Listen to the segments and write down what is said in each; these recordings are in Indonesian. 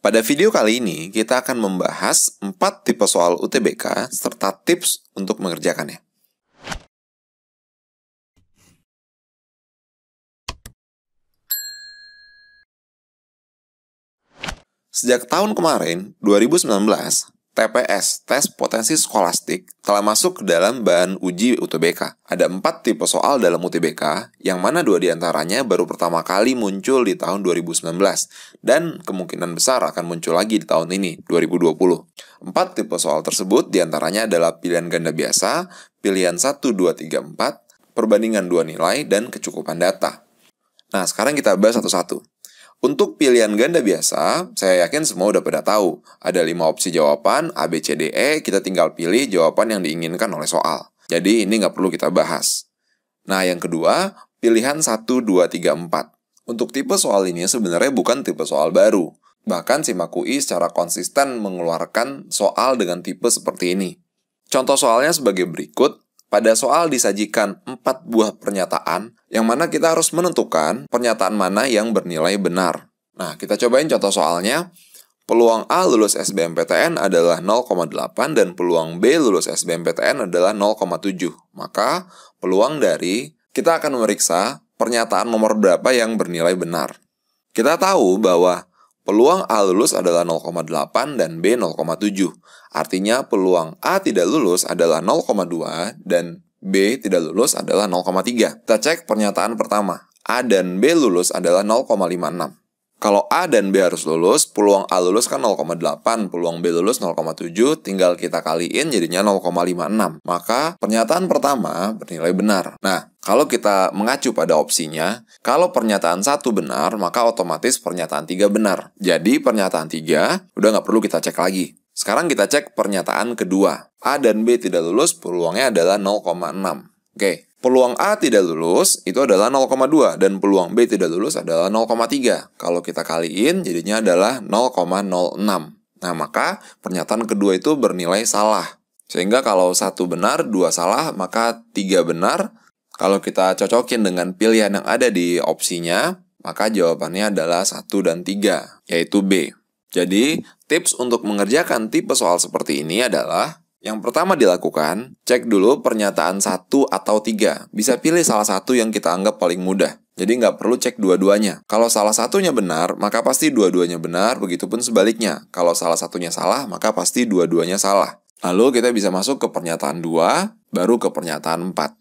Pada video kali ini, kita akan membahas 4 tipe soal UTBK serta tips untuk mengerjakannya. Sejak tahun kemarin, 2019, TPS, Tes Potensi Skolastik, telah masuk ke dalam bahan uji UTBK. Ada 4 tipe soal dalam UTBK, yang mana 2 diantaranya baru pertama kali muncul di tahun 2019, dan kemungkinan besar akan muncul lagi di tahun ini, 2020. 4 tipe soal tersebut diantaranya adalah pilihan ganda biasa, pilihan 1, 2, 3, 4, perbandingan 2 nilai, dan kecukupan data. Nah, sekarang kita bahas satu-satu. Untuk pilihan ganda biasa, saya yakin semua udah pada tahu. Ada 5 opsi jawaban, A, B, C, D, E, kita tinggal pilih jawaban yang diinginkan oleh soal. Jadi ini nggak perlu kita bahas. Nah, yang kedua, pilihan 1, 2, 3, 4. Untuk tipe soal ini sebenarnya bukan tipe soal baru. Bahkan SIMAK UI secara konsisten mengeluarkan soal dengan tipe seperti ini. Contoh soalnya sebagai berikut. Pada soal disajikan 4 buah pernyataan, yang mana kita harus menentukan pernyataan mana yang bernilai benar. Nah, kita cobain contoh soalnya. Peluang A lulus SBMPTN adalah 0,8 dan peluang B lulus SBMPTN adalah 0,7. Maka, peluang dari kita akan memeriksa pernyataan nomor berapa yang bernilai benar. Kita tahu bahwa peluang A lulus adalah 0,8 dan B 0,7. Artinya peluang A tidak lulus adalah 0,2 dan B tidak lulus adalah 0,3. Kita cek pernyataan pertama. A dan B lulus adalah 0,56. Kalau A dan B harus lulus, peluang A lulus kan 0,8, peluang B lulus 0,7, tinggal kita kaliin jadinya 0,56. Maka pernyataan pertama bernilai benar. Nah, kalau kita mengacu pada opsinya, kalau pernyataan 1 benar, maka otomatis pernyataan 3 benar. Jadi pernyataan 3 udah nggak perlu kita cek lagi. Sekarang kita cek pernyataan kedua. A dan B tidak lulus, peluangnya adalah 0,6. Oke. Peluang A tidak lulus itu adalah 0,2 dan peluang B tidak lulus adalah 0,3. Kalau kita kaliin jadinya adalah 0,06. Nah, maka pernyataan kedua itu bernilai salah. Sehingga kalau 1 benar, 2 salah, maka 3 benar. Kalau kita cocokin dengan pilihan yang ada di opsinya, maka jawabannya adalah 1 dan 3, yaitu B. Jadi, tips untuk mengerjakan tipe soal seperti ini adalah yang pertama dilakukan, cek dulu pernyataan 1 atau 3. Bisa pilih salah satu yang kita anggap paling mudah. Jadi nggak perlu cek dua-duanya. Kalau salah satunya benar, maka pasti dua-duanya benar, begitupun sebaliknya. Kalau salah satunya salah, maka pasti dua-duanya salah. Lalu kita bisa masuk ke pernyataan 2, baru ke pernyataan 4.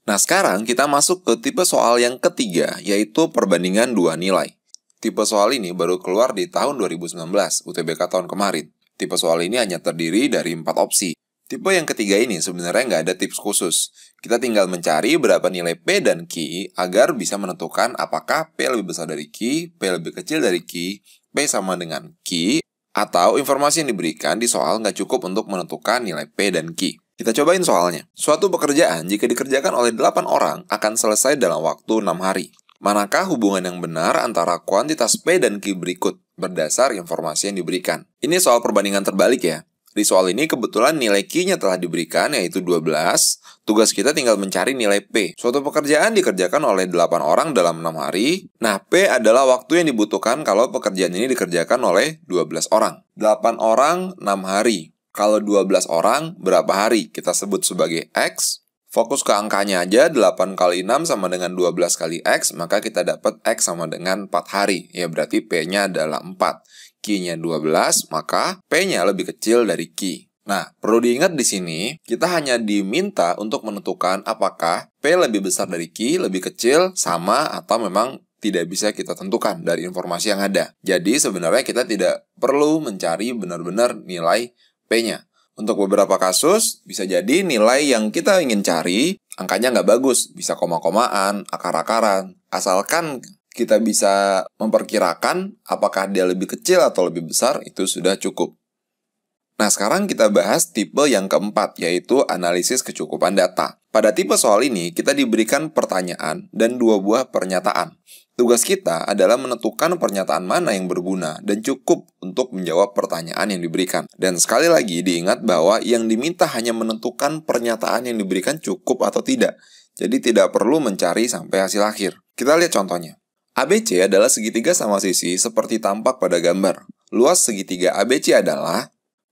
Nah, sekarang kita masuk ke tipe soal yang ketiga, yaitu perbandingan 2 nilai. Tipe soal ini baru keluar di tahun 2019, UTBK tahun kemarin. Tipe soal ini hanya terdiri dari 4 opsi. Tipe yang ketiga ini sebenarnya nggak ada tips khusus. Kita tinggal mencari berapa nilai P dan Q agar bisa menentukan apakah P lebih besar dari Q, P lebih kecil dari Q, P sama dengan Q, atau informasi yang diberikan di soal nggak cukup untuk menentukan nilai P dan Q. Kita cobain soalnya. Suatu pekerjaan jika dikerjakan oleh 8 orang akan selesai dalam waktu 6 hari. Manakah hubungan yang benar antara kuantitas P dan Q berikut berdasar informasi yang diberikan? Ini soal perbandingan terbalik ya. Di soal ini kebetulan nilai Q-nya telah diberikan yaitu 12. Tugas kita tinggal mencari nilai P. Suatu pekerjaan dikerjakan oleh 8 orang dalam 6 hari. Nah, P adalah waktu yang dibutuhkan kalau pekerjaan ini dikerjakan oleh 12 orang. 8 orang 6 hari. Kalau 12 orang berapa hari? Kita sebut sebagai X. Fokus ke angkanya aja, 8 kali 6 sama dengan 12 kali X, maka kita dapat X sama dengan 4 hari. Ya berarti P-nya adalah 4. Q-nya 12, maka P-nya lebih kecil dari Q. Nah, perlu diingat di sini, kita hanya diminta untuk menentukan apakah P lebih besar dari Q, lebih kecil, sama, atau memang tidak bisa kita tentukan dari informasi yang ada. Jadi sebenarnya kita tidak perlu mencari benar-benar nilai P-nya. Untuk beberapa kasus, bisa jadi nilai yang kita ingin cari, angkanya nggak bagus, bisa koma-komaan, akar-akaran. Asalkan kita bisa memperkirakan apakah dia lebih kecil atau lebih besar, itu sudah cukup. Nah, sekarang kita bahas tipe yang keempat, yaitu analisis kecukupan data. Pada tipe soal ini, kita diberikan pertanyaan dan 2 buah pernyataan. Tugas kita adalah menentukan pernyataan mana yang berguna dan cukup untuk menjawab pertanyaan yang diberikan. Dan sekali lagi diingat bahwa yang diminta hanya menentukan pernyataan yang diberikan cukup atau tidak. Jadi tidak perlu mencari sampai hasil akhir. Kita lihat contohnya. ABC adalah segitiga sama sisi seperti tampak pada gambar. luas segitiga ABC adalah,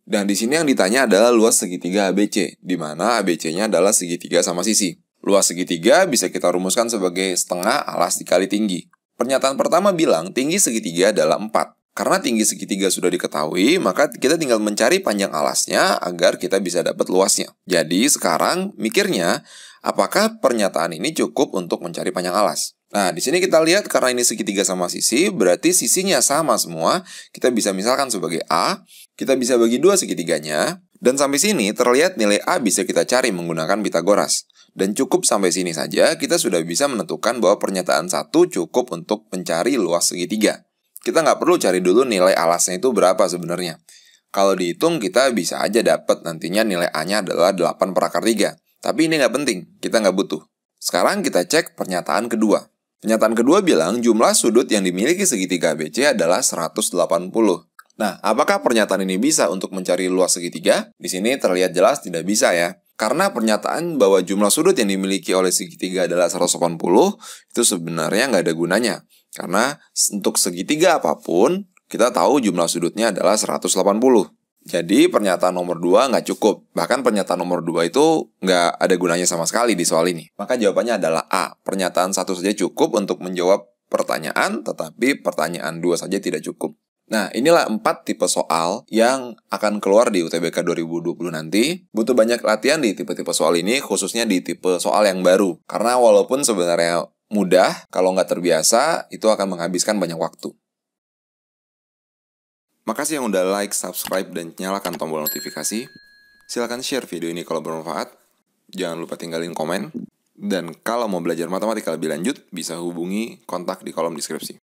dan di sini yang ditanya adalah luas segitiga ABC, di mana ABC-nya adalah segitiga sama sisi. Luas segitiga bisa kita rumuskan sebagai setengah alas dikali tinggi. Pernyataan pertama bilang tinggi segitiga adalah 4. Karena tinggi segitiga sudah diketahui, maka kita tinggal mencari panjang alasnya agar kita bisa dapat luasnya. Jadi sekarang mikirnya, apakah pernyataan ini cukup untuk mencari panjang alas? Nah, di sini kita lihat karena ini segitiga sama sisi, berarti sisinya sama semua. Kita bisa misalkan sebagai A, kita bisa bagi 2 segitiganya, dan sampai sini terlihat nilai A bisa kita cari menggunakan Pitagoras. Dan cukup sampai sini saja, kita sudah bisa menentukan bahwa pernyataan 1 cukup untuk mencari luas segitiga. Kita nggak perlu cari dulu nilai alasnya itu berapa sebenarnya. Kalau dihitung, kita bisa aja dapat nantinya nilai A-nya adalah 8/3. Tapi ini nggak penting, kita nggak butuh. Sekarang kita cek pernyataan kedua. Pernyataan kedua bilang jumlah sudut yang dimiliki segitiga ABC adalah 180. Nah, apakah pernyataan ini bisa untuk mencari luas segitiga? Di sini terlihat jelas tidak bisa ya. Karena pernyataan bahwa jumlah sudut yang dimiliki oleh segitiga adalah 180, itu sebenarnya nggak ada gunanya. Karena untuk segitiga apapun, kita tahu jumlah sudutnya adalah 180. Jadi pernyataan nomor 2 nggak cukup. Bahkan pernyataan nomor 2 itu nggak ada gunanya sama sekali di soal ini. Maka jawabannya adalah A. Pernyataan 1 saja cukup untuk menjawab pertanyaan, tetapi pertanyaan 2 saja tidak cukup. Nah, inilah 4 tipe soal yang akan keluar di UTBK 2020 nanti. Butuh banyak latihan di tipe-tipe soal ini, khususnya di tipe soal yang baru. Karena walaupun sebenarnya mudah, kalau nggak terbiasa, itu akan menghabiskan banyak waktu. Makasih yang udah like, subscribe, dan nyalakan tombol notifikasi. Silahkan share video ini kalau bermanfaat. Jangan lupa tinggalin komen. Dan kalau mau belajar matematika lebih lanjut, bisa hubungi kontak di kolom deskripsi.